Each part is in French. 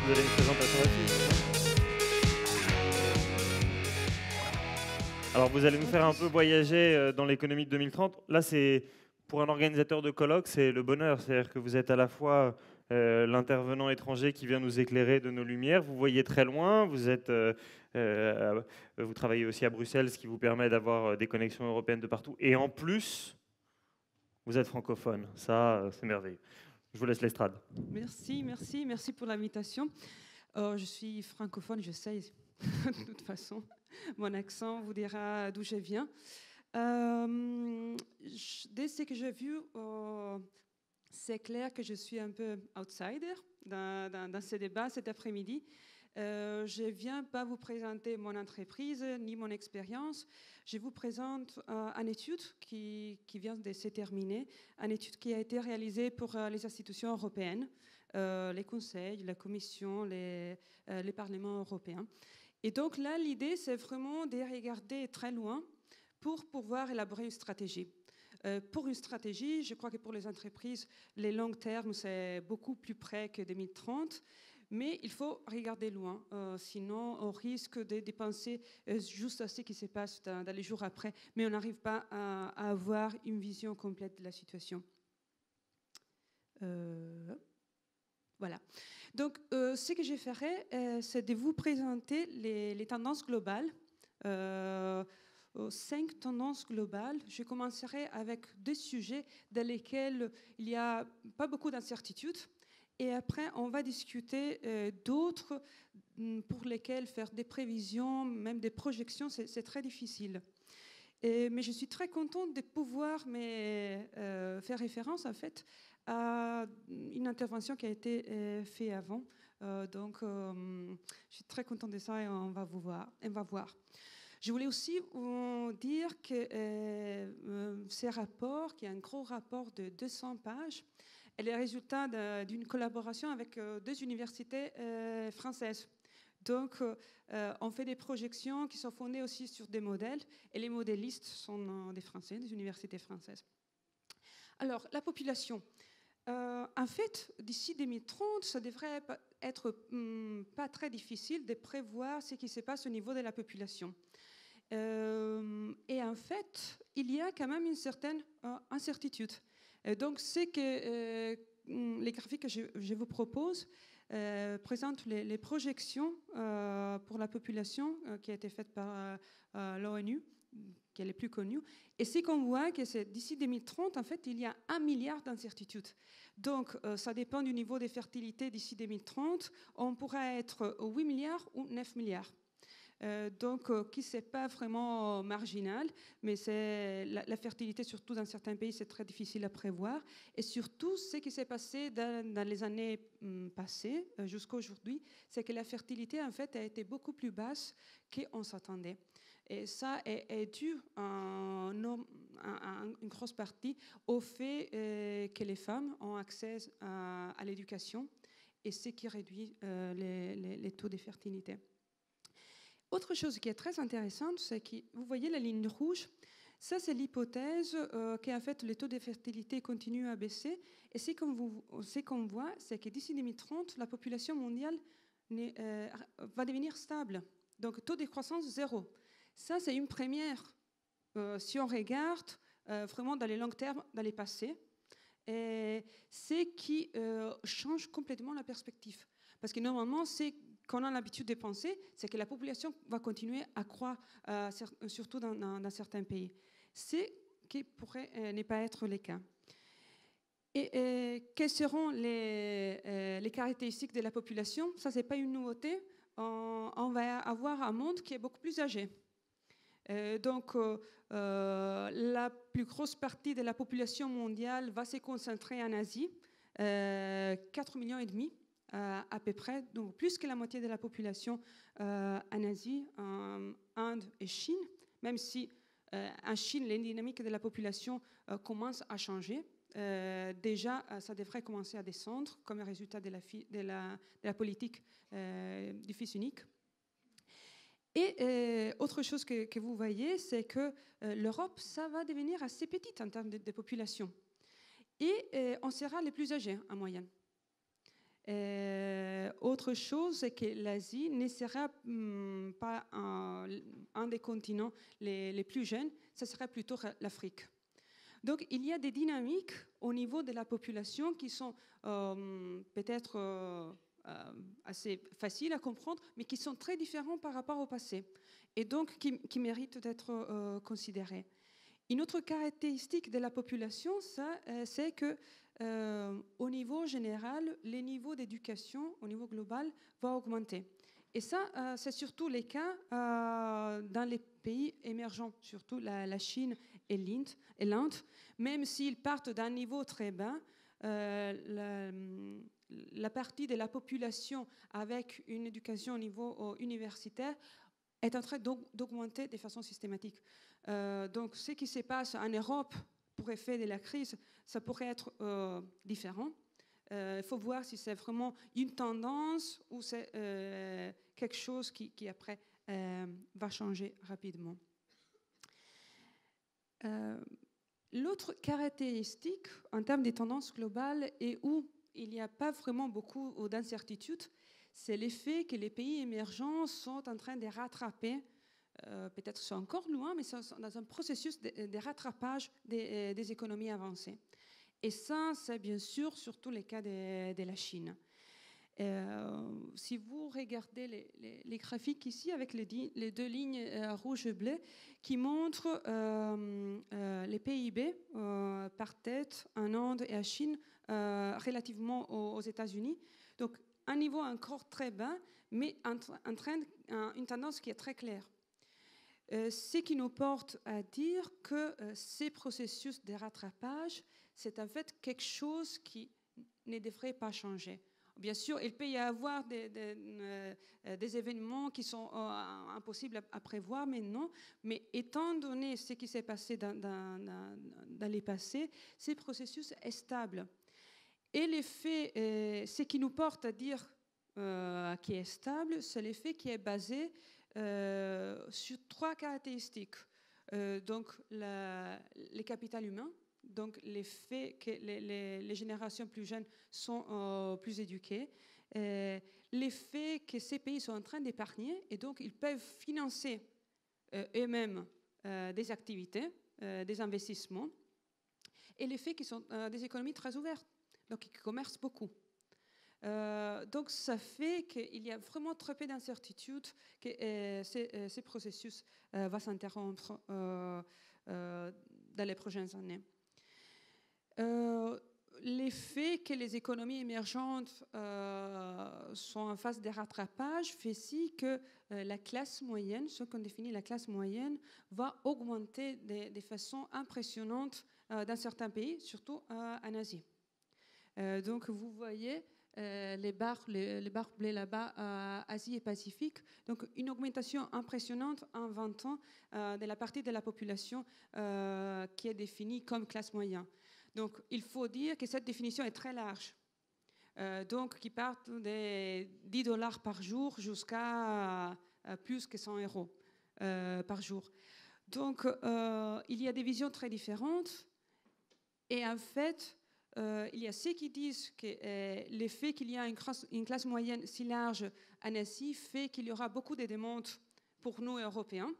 vous avez une présentation là-dessus. Alors, vous allez nous faire un peu voyager dans l'économie de 2030. Là, c'est pour un organisateur de colloque, c'est le bonheur. C'est-à-dire que vous êtes à la fois l'intervenant étranger qui vient nous éclairer de nos lumières. Vous voyez très loin. Vous travaillez aussi à Bruxelles, ce qui vous permet d'avoir des connexions européennes de partout. Et en plus, vous êtes francophone. Ça, c'est merveilleux. Je vous laisse l'estrade. Merci pour l'invitation. Je suis francophone, je sais, de toute façon. Mon accent vous dira d'où je viens. Dès ce que j'ai vu, c'est clair que je suis un peu outsider dans ce débat cet après-midi. Je ne viens pas vous présenter mon entreprise ni mon expérience. Je vous présente une étude qui vient de se terminer, une étude qui a été réalisée pour les institutions européennes, les conseils, la Commission, les parlements européens. Et donc là, l'idée, c'est vraiment de regarder très loin pour pouvoir élaborer une stratégie. Pour une stratégie, je crois que pour les entreprises, les longs termes, c'est beaucoup plus près que 2030. Mais il faut regarder loin, sinon on risque de dépenser juste à ce qui se passe dans les jours après, mais on n'arrive pas à avoir une vision complète de la situation. Voilà. Donc, ce que je ferai, c'est de vous présenter les tendances globales. 5 tendances globales. Je commencerai avec 2 sujets dans lesquels il n'y a pas beaucoup d'incertitudes. Et après, on va discuter d'autres pour lesquels faire des prévisions, même des projections, c'est très difficile. Mais je suis très contente de pouvoir faire référence, en fait, à une intervention qui a été faite avant. Je suis très contente de ça et on va voir. Je voulais aussi vous dire que ce rapport, qui est un gros rapport de 200 pages, est le résultat d'une collaboration avec 2 universités françaises. Donc, on fait des projections qui sont fondées aussi sur des modèles, et les modélistes sont des Français, des universités françaises. Alors, la population. En fait, d'ici 2030, ça devrait être pas très difficile de prévoir ce qui se passe au niveau de la population. Et en fait, il y a quand même une certaine incertitude. Donc, c'est que les graphiques que je vous propose présentent les projections pour la population qui a été faite par l'ONU, qui est les plus connues. Et c'est qu'on voit que c'est d'ici 2030, en fait, il y a 1 milliard d'incertitudes. Donc, ça dépend du niveau de fertilité d'ici 2030. On pourrait être 8 milliards ou 9 milliards. Qui n'est pas vraiment marginal, mais c'est la fertilité, surtout dans certains pays, c'est très difficile à prévoir. Et surtout, ce qui s'est passé dans les années passées, jusqu'à aujourd'hui, c'est que la fertilité, en fait, a été beaucoup plus basse qu'on s'attendait. Et ça est dû en une grosse partie au fait que les femmes ont accès à l'éducation, et ce qui réduit les taux de fertilité. Autre chose qui est très intéressante, c'est que vous voyez la ligne rouge, ça c'est l'hypothèse qu'en fait les taux de fertilité continuent à baisser. Et ce qu'on voit, c'est que d'ici 2030, la population mondiale va devenir stable. Donc taux de croissance 0. Ça c'est une première si on regarde vraiment dans les longs termes, dans les passés. Et ce qui change complètement la perspective. Parce que normalement, c'est qu'on a l'habitude de penser, c'est que la population va continuer à croître, surtout dans certains pays. Ce qui pourrait ne pas être le cas. Et quelles seront les caractéristiques de la population? Ça, ce n'est pas une nouveauté. On va avoir un monde qui est beaucoup plus âgé. La plus grosse partie de la population mondiale va se concentrer en Asie, 4,5 millions à peu près, donc plus que la moitié de la population en Asie, en Inde et Chine, même si en Chine, les dynamiques de la population commencent à changer. Déjà, ça devrait commencer à descendre comme résultat de la politique du fils unique. Et autre chose que vous voyez, c'est que l'Europe, ça va devenir assez petite en termes de population. Et on sera les plus âgés en moyenne. Autre chose, c'est que l'Asie ne sera pas un des continents les plus jeunes, ce sera plutôt l'Afrique. Donc il y a des dynamiques au niveau de la population qui sont peut-être assez faciles à comprendre, mais qui sont très différents par rapport au passé, et donc qui méritent d'être considérés. Une autre caractéristique de la population, c'est que au niveau général, les niveaux d'éducation au niveau global vont augmenter. Et ça, c'est surtout le cas dans les pays émergents, surtout la Chine et l'Inde. Même s'ils partent d'un niveau très bas, la partie de la population avec une éducation au niveau universitaire est en train d'augmenter de façon systématique. Donc, ce qui se passe en Europe pour effet de la crise, ça pourrait être différent. Il faut voir si c'est vraiment une tendance ou c'est quelque chose qui après va changer rapidement. L'autre caractéristique en termes des tendances globales et où il n'y a pas vraiment beaucoup d'incertitudes, c'est l'effet que les pays émergents sont en train de rattraper. Peut-être sont encore loin, mais sont dans un processus de rattrapage des économies avancées. Et ça, c'est bien sûr surtout le cas de la Chine. Si vous regardez les graphiques ici avec les deux lignes rouge et bleu qui montrent les PIB par tête en Inde et en Chine relativement aux États-Unis. Donc un niveau encore très bas, mais une tendance qui est très claire. Ce qui nous porte à dire que ces processus de rattrapage, c'est en fait quelque chose qui ne devrait pas changer. Bien sûr, il peut y avoir des événements qui sont impossibles à prévoir, mais non. Mais étant donné ce qui s'est passé dans les passés, ce processus est stable. Et l'effet, ce qui nous porte à dire qui est stable, c'est l'effet qui est basé sur trois caractéristiques. Donc, le capital humain, donc l'effet que les générations plus jeunes sont plus éduquées, l'effet que ces pays sont en train d'épargner et donc ils peuvent financer eux-mêmes des activités, des investissements, et l'effet qu'ils sont des économies très ouvertes, donc ils commercent beaucoup. Donc ça fait qu'il y a vraiment très peu d'incertitudes que ces processus vont s'interrompre dans les prochaines années. L'effet que les économies émergentes sont en phase de rattrapage fait si que la classe moyenne, ce qu'on définit la classe moyenne, va augmenter de façon impressionnante dans certains pays, surtout en Asie. Donc vous voyez les barres bleues là-bas, Asie et Pacifique. Donc une augmentation impressionnante en 20 ans de la partie de la population qui est définie comme classe moyenne. Donc il faut dire que cette définition est très large. Donc qui part de $10 par jour jusqu'à plus que 100 € par jour. Donc il y a des visions très différentes. Et en fait, il y a ceux qui disent que l'effet qu'il y a une classe moyenne si large en Asie fait qu'il y aura beaucoup de demandes pour nous Européens,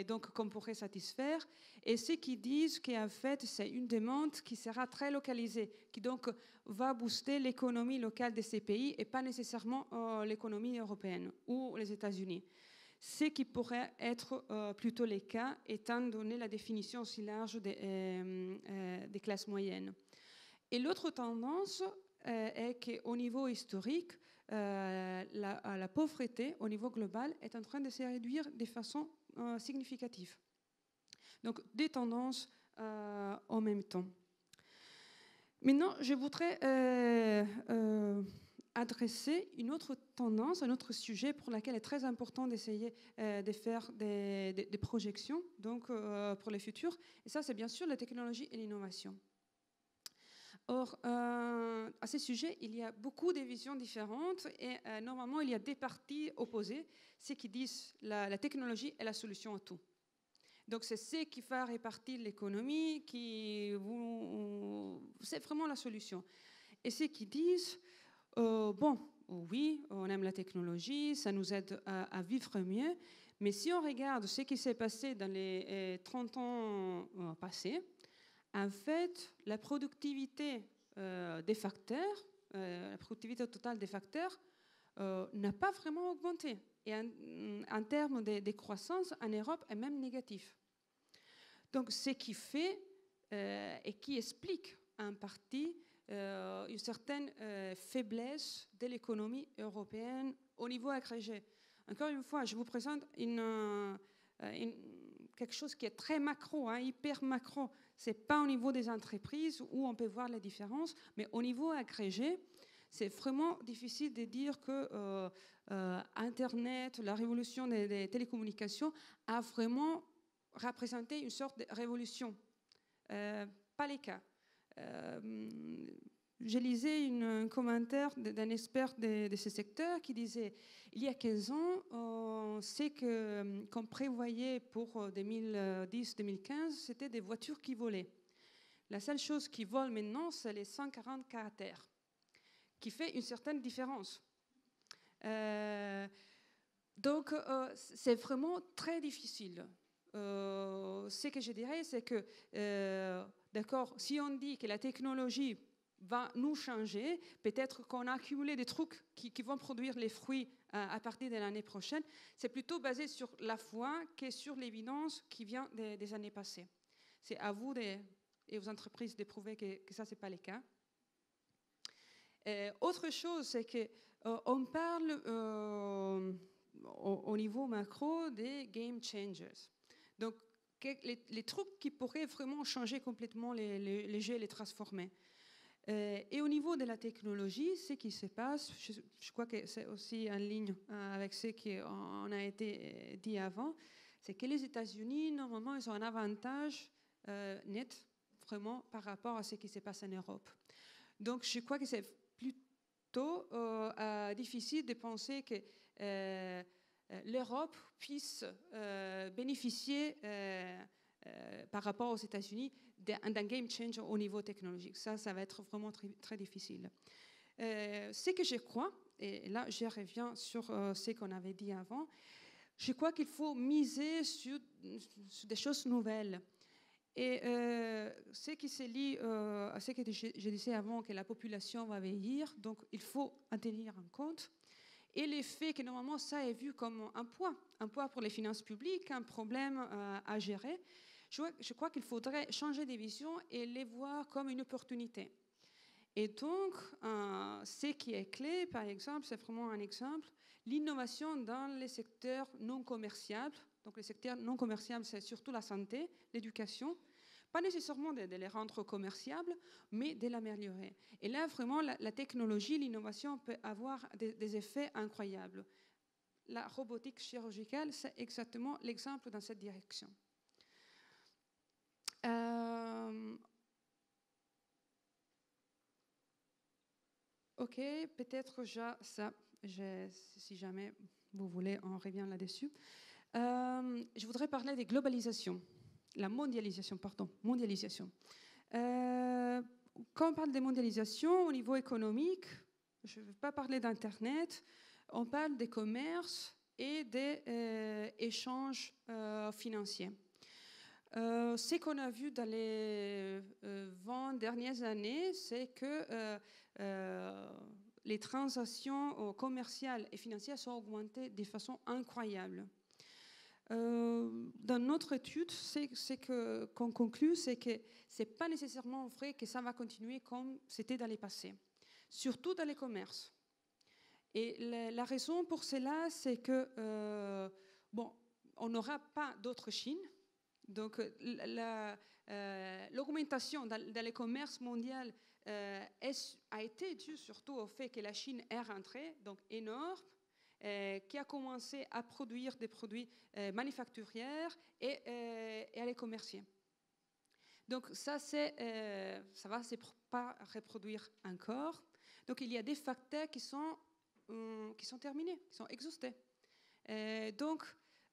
donc qu'on pourrait satisfaire, et ceux qui disent qu'en fait c'est une demande qui sera très localisée, qui donc va booster l'économie locale de ces pays et pas nécessairement l'économie européenne ou les États-Unis. Ce qui pourrait être plutôt le cas étant donné la définition aussi large des classes moyennes. Et l'autre tendance est qu'au niveau historique, la pauvreté au niveau global est en train de se réduire de façon significative. Donc des tendances en même temps. Maintenant, je voudrais adresser une autre tendance, un autre sujet pour lequel il est très important d'essayer de faire des projections donc, pour le futur. Et ça, c'est bien sûr la technologie et l'innovation. Or, à ce sujet, il y a beaucoup de visions différentes et normalement, il y a des parties opposées, ceux qui disent la technologie est la solution à tout. Donc, c'est ce qui va répartir l'économie, c'est vraiment la solution. Et ceux qui disent Bon, oui, on aime la technologie, ça nous aide à vivre mieux, mais si on regarde ce qui s'est passé dans les 30 ans passés, en fait, la productivité des facteurs, la productivité totale des facteurs n'a pas vraiment augmenté. Et en termes de croissance, en Europe, est même négatif. Donc, ce qui fait et qui explique en partie une certaine faiblesse de l'économie européenne au niveau agrégé. Encore une fois, je vous présente quelque chose qui est très macro, hyper macro. Ce n'est pas au niveau des entreprises où on peut voir les différences, mais au niveau agrégé, c'est vraiment difficile de dire que Internet, la révolution des télécommunications a vraiment représenté une sorte de révolution. Pas les cas. Je lisais un commentaire d'un expert de ce secteur qui disait il y a 15 ans, on sait qu'on prévoyait pour 2010-2015, c'était des voitures qui volaient. La seule chose qui vole maintenant, c'est les 140 caractères, qui fait une certaine différence. Donc, c'est vraiment très difficile. Ce que je dirais, c'est que, d'accord, si on dit que la technologie va nous changer, peut-être qu'on a accumulé des trucs qui vont produire les fruits à partir de l'année prochaine, c'est plutôt basé sur la foi que sur l'évidence qui vient des années passées. C'est à vous et aux entreprises de prouver que ça, ce n'est pas le cas. Autre chose, c'est qu'on parle au niveau macro des game changers. Donc, les trucs qui pourraient vraiment changer complètement les jeux et les transformer. Et au niveau de la technologie, ce qui se passe, je crois que c'est aussi en ligne avec ce qu'on a été dit avant, c'est que les États-Unis, normalement, ils ont un avantage net, vraiment, par rapport à ce qui se passe en Europe. Donc, je crois que c'est plutôt difficile de penser que l'Europe puisse bénéficier par rapport aux États-Unis d'un game changer au niveau technologique. Ça va être vraiment très, très difficile. Ce que je crois, et là je reviens sur ce qu'on avait dit avant, je crois qu'il faut miser sur des choses nouvelles. Et ce qui se lie à ce que je disais avant, que la population va vieillir, donc il faut en tenir en compte. Et le fait que normalement ça est vu comme un poids pour les finances publiques, un problème à gérer, je crois qu'il faudrait changer de vision et les voir comme une opportunité. Et donc, ce qui est clé, par exemple, c'est vraiment un exemple, l'innovation dans les secteurs non commerciables. Donc, les secteurs non commerciables, c'est surtout la santé, l'éducation. Pas nécessairement de les rendre commerciables, mais de l'améliorer. Et là, vraiment, la technologie, l'innovation peut avoir des effets incroyables. La robotique chirurgicale, c'est exactement l'exemple dans cette direction. Ok, peut-être si jamais vous voulez, on revient là-dessus. Je voudrais parler des globalisations, mondialisation. Quand on parle de mondialisation au niveau économique, je ne vais pas parler d'Internet, on parle des commerces et des échanges financiers. Ce qu'on a vu dans les 20 dernières années, c'est que les transactions commerciales et financières sont augmentées de façon incroyable. Dans notre étude, qu'on conclut, c'est que ce n'est pas nécessairement vrai que ça va continuer comme c'était dans les passés, surtout dans les commerces. Et la raison pour cela, c'est que, on n'aura pas d'autre Chine. Donc, l'augmentation dans les commerces mondiaux a été due surtout au fait que la Chine est rentrée, donc énorme, qui a commencé à produire des produits manufacturiers et à les commercier. Donc, ça va se pas reproduire encore. Donc, il y a des facteurs qui sont terminés, qui sont exhaustés. Donc,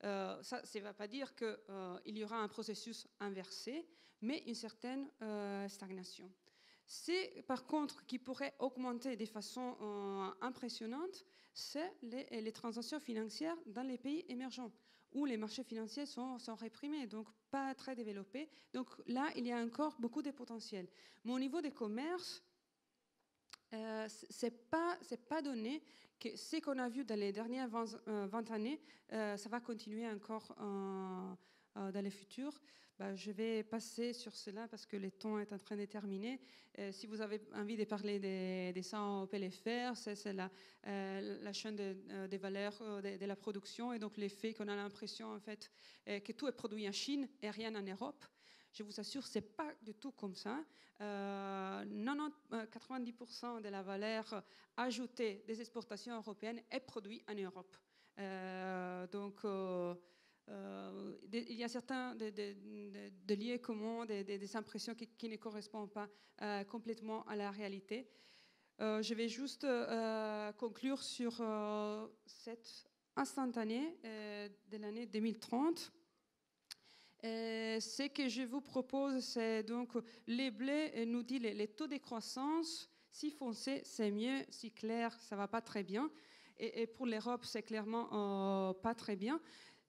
ça ne va pas dire qu'il y aura un processus inversé, mais une certaine stagnation. Par contre, qui pourrait augmenter de façon impressionnante, c'est les transactions financières dans les pays émergents, où les marchés financiers sont réprimés, donc pas très développés. Donc là, il y a encore beaucoup de potentiel. Mais au niveau des commerces, c'est pas donné que ce qu'on a vu dans les dernières 20 années, ça va continuer encore dans le futur. Je vais passer sur cela parce que le temps est en train de terminer. Si vous avez envie de parler des 100 PLFR, c'est la chaîne des valeurs de la production et donc l'effet qu'on a l'impression en fait que tout est produit en Chine et rien en Europe. Je vous assure, ce n'est pas du tout comme ça. 90% de la valeur ajoutée des exportations européennes est produite en Europe. Il y a certains de liés communs, des impressions qui ne correspondent pas complètement à la réalité. Je vais juste conclure sur cette instantanée de l'année 2030. Ce que je vous propose, c'est donc les blés nous dit les taux de croissance. Si foncé, c'est mieux. Si clair, ça va pas très bien. Et pour l'Europe, c'est clairement pas très bien.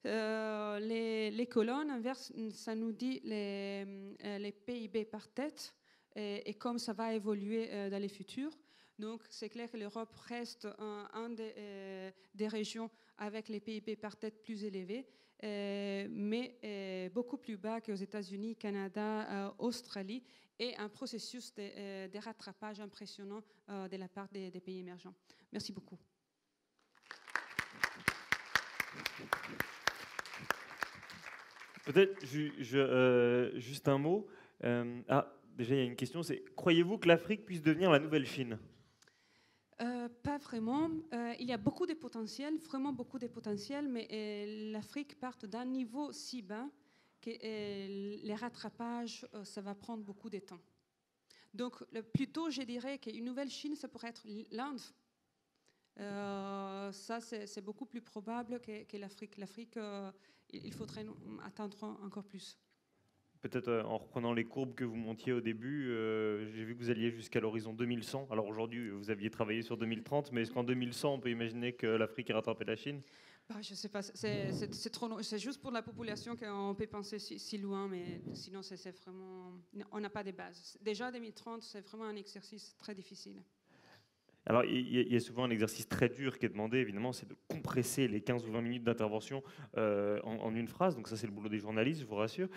Les colonnes inverses, ça nous dit les PIB par tête et comme ça va évoluer dans les futurs. Donc, c'est clair que l'Europe reste un des régions avec les PIB par tête plus élevés, mais beaucoup plus bas qu'aux États-Unis, Canada, Australie, et un processus de rattrapage impressionnant de la part des pays émergents. Merci beaucoup. Peut-être juste un mot. Déjà, il y a une question, c'est croyez-vous que l'Afrique puisse devenir la nouvelle Chine ? Pas vraiment. Il y a beaucoup de potentiel, vraiment beaucoup de potentiel, mais l'Afrique part d'un niveau si bas que les rattrapages, ça va prendre beaucoup de temps. Donc, plutôt, je dirais qu'une nouvelle Chine, ça pourrait être l'Inde. Ça, c'est beaucoup plus probable que l'Afrique. L'Afrique, il faudrait attendre encore plus. Peut-être en reprenant les courbes que vous montiez au début, j'ai vu que vous alliez jusqu'à l'horizon 2100. Alors aujourd'hui, vous aviez travaillé sur 2030, mais est-ce qu'en 2100, on peut imaginer que l'Afrique ait rattrapé la Chine ? Je ne sais pas, c'est trop long. C'est juste pour la population qu'on peut penser si loin, mais sinon, c'est vraiment... On n'a pas de base. Déjà, 2030, c'est vraiment un exercice très difficile. Alors, il y a souvent un exercice très dur qui est demandé, évidemment, c'est de compresser les 15 ou 20 minutes d'intervention en une phrase. Donc ça, c'est le boulot des journalistes, je vous rassure.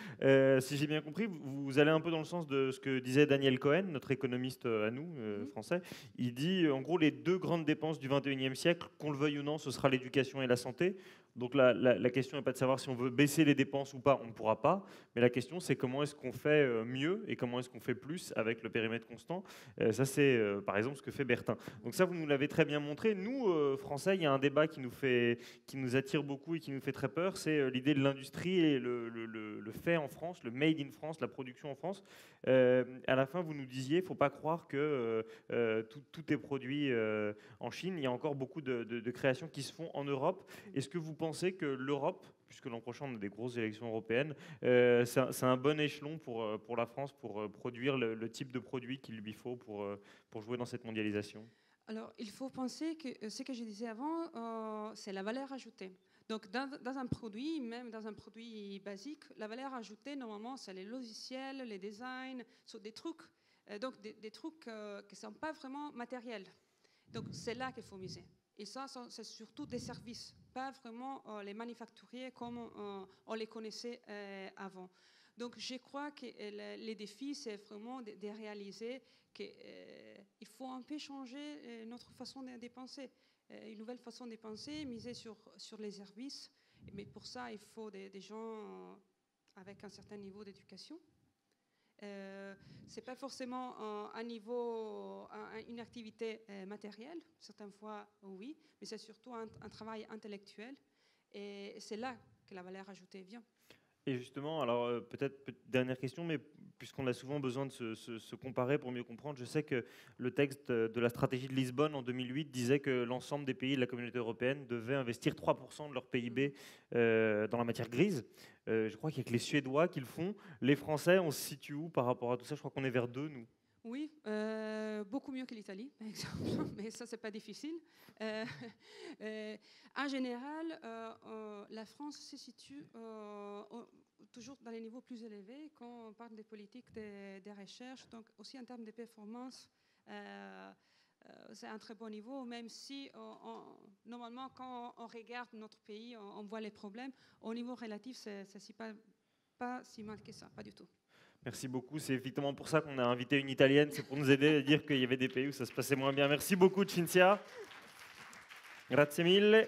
Si j'ai bien compris, vous allez un peu dans le sens de ce que disait Daniel Cohen, notre économiste à nous, français. Il dit, en gros, les deux grandes dépenses du 21e siècle, qu'on le veuille ou non, ce sera l'éducation et la santé. Donc la question n'est pas de savoir si on veut baisser les dépenses ou pas, on ne pourra pas. Mais la question, c'est comment est-ce qu'on fait mieux et comment est-ce qu'on fait plus avec le périmètre constant. Ça, c'est par exemple ce que fait Bertin. Donc ça, vous nous l'avez très bien montré. Nous, Français, il y a un débat qui nous attire beaucoup et qui nous fait très peur, c'est l'idée de l'industrie et le fait en France, le made in France, la production en France. À la fin, vous nous disiez, il ne faut pas croire que tout est produit en Chine. Il y a encore beaucoup de créations qui se font en Europe. Est-ce que vous pensez que l'Europe, puisque l'an prochain on a des grosses élections européennes, c'est un bon échelon pour la France pour produire le type de produit qu'il lui faut pour jouer dans cette mondialisation ? Alors, il faut penser que ce que je disais avant, c'est la valeur ajoutée. Donc, dans un produit, même dans un produit basique, la valeur ajoutée, normalement, c'est les logiciels, les designs, sont des trucs, donc des trucs qui ne sont pas vraiment matériels. Donc, c'est là qu'il faut miser. Et ça, c'est surtout des services, pas vraiment les manufacturiers comme on les connaissait avant. Donc, je crois que les défis, c'est vraiment de réaliser qu'il faut un peu changer notre façon de dépenser. Une nouvelle façon de penser, miser sur les services. Mais pour ça, il faut des gens avec un certain niveau d'éducation. C'est pas forcément une activité matérielle, certaines fois oui, mais c'est surtout un travail intellectuel et c'est là que la valeur ajoutée vient. Et justement, alors peut-être dernière question, mais puisqu'on a souvent besoin de se comparer pour mieux comprendre, je sais que le texte de la stratégie de Lisbonne en 2008 disait que l'ensemble des pays de la communauté européenne devaient investir 3% de leur PIB dans la matière grise. Je crois qu'il y a que les Suédois qui le font. Les Français, on se situe où par rapport à tout ça ? Je crois qu'on est vers 2, nous. Oui, beaucoup mieux que l'Italie, par exemple, mais ça, c'est pas difficile. En général, la France se situe toujours dans les niveaux plus élevés quand on parle des politiques de recherche, donc aussi en termes de performance. C'est un très bon niveau, même si normalement, quand on regarde notre pays, on voit les problèmes. Au niveau relatif, c'est pas si mal que ça, pas du tout. Merci beaucoup. C'est effectivement pour ça qu'on a invité une Italienne. C'est pour nous aider à dire qu'il y avait des pays où ça se passait moins bien. Merci beaucoup, Cinzia. Grazie mille.